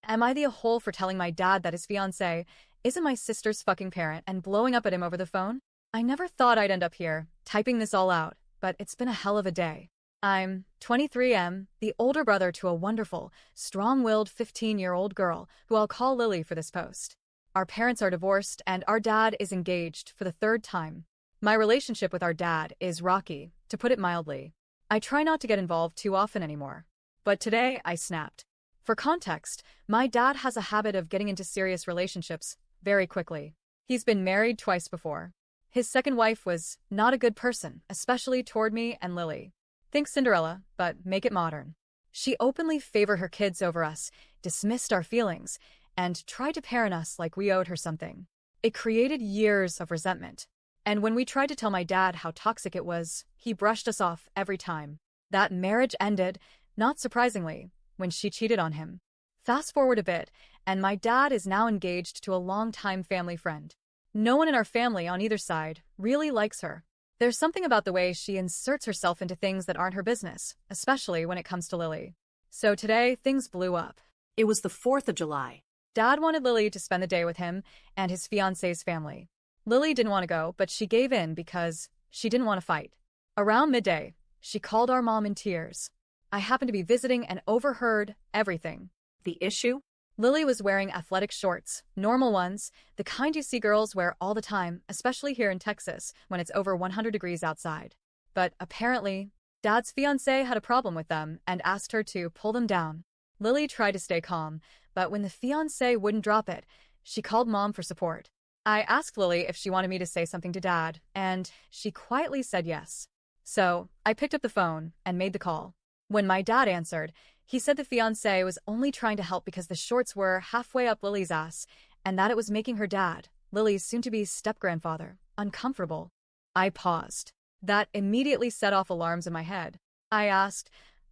Am I the a-hole for telling my dad that his fiancée isn't my sister's fucking parent and blowing up at him over the phone? I never thought I'd end up here, typing this all out, but it's been a hell of a day. I'm 23M, the older brother to a wonderful, strong-willed 15-year-old girl who I'll call Lily for this post. Our parents are divorced and our dad is engaged for the third time. My relationship with our dad is rocky, to put it mildly. I try not to get involved too often anymore. But today, I snapped. For context, my dad has a habit of getting into serious relationships very quickly. He's been married twice before. His second wife was not a good person, especially toward me and Lily. Think Cinderella, but make it modern. She openly favored her kids over us, dismissed our feelings, and tried to parent us like we owed her something. It created years of resentment. And when we tried to tell my dad how toxic it was, he brushed us off every time. That marriage ended, not surprisingly, when she cheated on him. Fast forward a bit, and my dad is now engaged to a longtime family friend. No one in our family on either side really likes her. There's something about the way she inserts herself into things that aren't her business, especially when it comes to Lily. So today, things blew up. It was the 4th of July. Dad wanted Lily to spend the day with him and his fiancée's family. Lily didn't want to go, but she gave in because she didn't want to fight. Around midday, she called our mom in tears. I happened to be visiting and overheard everything. The issue? Lily was wearing athletic shorts, normal ones, the kind you see girls wear all the time, especially here in Texas when it's over 100 degrees outside. But apparently, Dad's fiancé had a problem with them and asked her to pull them down. Lily tried to stay calm, but when the fiancé wouldn't drop it, she called Mom for support. I asked Lily if she wanted me to say something to Dad, and she quietly said yes. So, I picked up the phone and made the call. When my dad answered, he said the fiancé was only trying to help because the shorts were halfway up Lily's ass, and that it was making her dad, Lily's soon-to-be step-grandfather, uncomfortable. I paused. That immediately set off alarms in my head. I asked,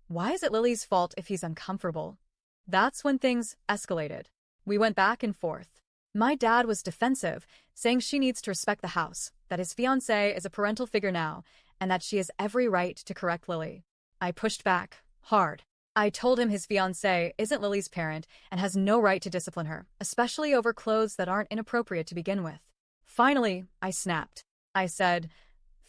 why is it Lily's fault if he's uncomfortable? That's when things escalated. We went back and forth. My dad was defensive, saying she needs to respect the house, that his fiancé is a parental figure now, and that she has every right to correct Lily. I pushed back, hard. I told him his fiancé isn't Lily's parent and has no right to discipline her, especially over clothes that aren't inappropriate to begin with. Finally, I snapped. I said,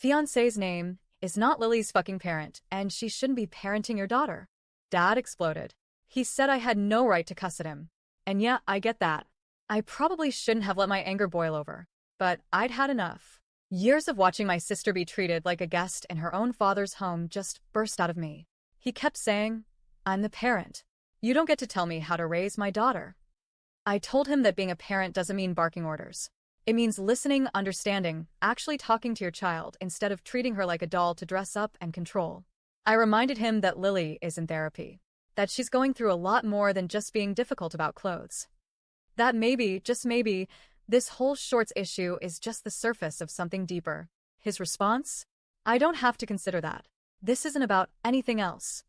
fiancé's name is not Lily's fucking parent, and she shouldn't be parenting your daughter. Dad exploded. He said I had no right to cuss at him. And yeah, I get that. I probably shouldn't have let my anger boil over, but I'd had enough. Years of watching my sister be treated like a guest in her own father's home just burst out of me. He kept saying, I'm the parent. You don't get to tell me how to raise my daughter. I told him that being a parent doesn't mean barking orders. It means listening, understanding, actually talking to your child instead of treating her like a doll to dress up and control. I reminded him that Lily is in therapy, that she's going through a lot more than just being difficult about clothes. That maybe, just maybe, this whole shorts issue is just the surface of something deeper. His response? I don't have to consider that. This isn't about anything else.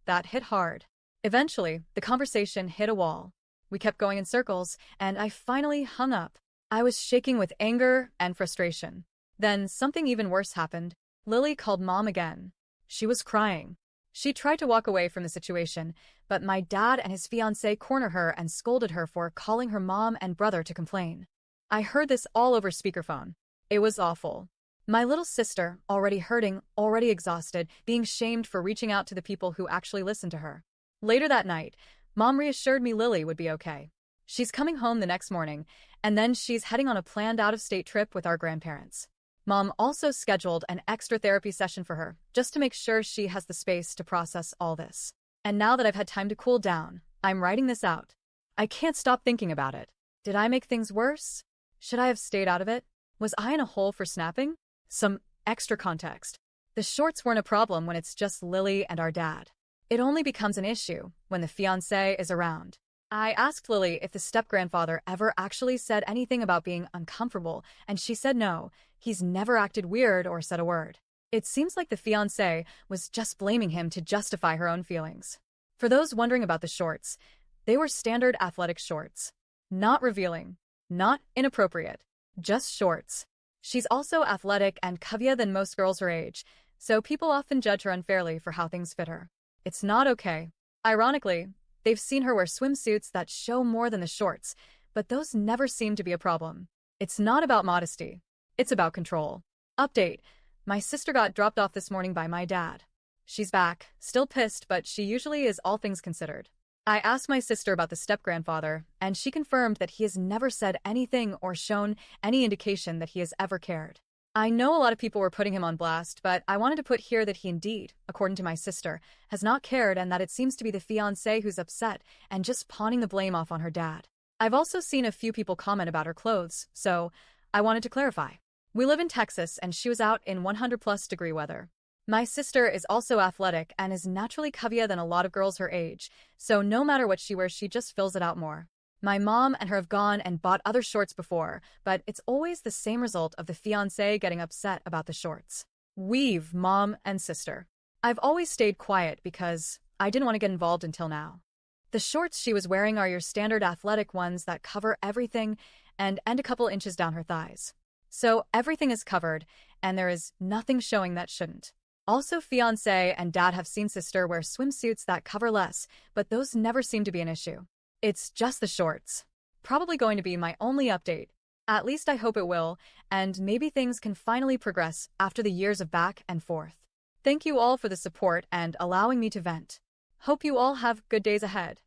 That hit hard. Eventually, the conversation hit a wall. We kept going in circles, and I finally hung up. I was shaking with anger and frustration. Then something even worse happened. Lily called Mom again. She was crying. She tried to walk away from the situation, but my dad and his fiancé cornered her and scolded her for calling her mom and brother to complain. I heard this all over speakerphone. It was awful. My little sister, already hurting, already exhausted, being shamed for reaching out to the people who actually listened to her. Later that night, Mom reassured me Lily would be okay. She's coming home the next morning, and then she's heading on a planned out-of-state trip with our grandparents. Mom also scheduled an extra therapy session for her, just to make sure she has the space to process all this. And now that I've had time to cool down, I'm writing this out. I can't stop thinking about it. Did I make things worse? Should I have stayed out of it? Was I in a hole for snapping? Some extra context. The shorts weren't a problem when it's just Lily and our dad. It only becomes an issue when the fiancé is around. I asked Lily if the step-grandfather ever actually said anything about being uncomfortable, and she said no, he's never acted weird or said a word. It seems like the fiancé was just blaming him to justify her own feelings. For those wondering about the shorts, they were standard athletic shorts. Not revealing, not inappropriate, just shorts. She's also athletic and curvier than most girls her age, so people often judge her unfairly for how things fit her. It's not okay. Ironically, They've seen her wear swimsuits that show more than the shorts, but those never seem to be a problem. It's not about modesty. It's about control. Update. My sister got dropped off this morning by my dad. She's back, still pissed, but she usually is all things considered. I asked my sister about the step-grandfather, and she confirmed that he has never said anything or shown any indication that he has ever cared. I know a lot of people were putting him on blast, but I wanted to put here that he indeed, according to my sister, has not cared and that it seems to be the fiancé who's upset and just pawning the blame off on her dad. I've also seen a few people comment about her clothes, so I wanted to clarify. We live in Texas and she was out in 100+ degree weather. My sister is also athletic and is naturally curvier than a lot of girls her age, so no matter what she wears, she just fills it out more. My mom and her have gone and bought other shorts before, but it's always the same result of the fiancé getting upset about the shorts. We've, mom and sister. I've always stayed quiet because I didn't want to get involved until now. The shorts she was wearing are your standard athletic ones that cover everything and end a couple inches down her thighs. So everything is covered, and there is nothing showing that shouldn't. Also, fiancé and dad have seen sister wear swimsuits that cover less, but those never seem to be an issue. It's just the shorts. Probably going to be my only update. At least I hope it will, and maybe things can finally progress after the years of back and forth. Thank you all for the support and allowing me to vent. Hope you all have good days ahead.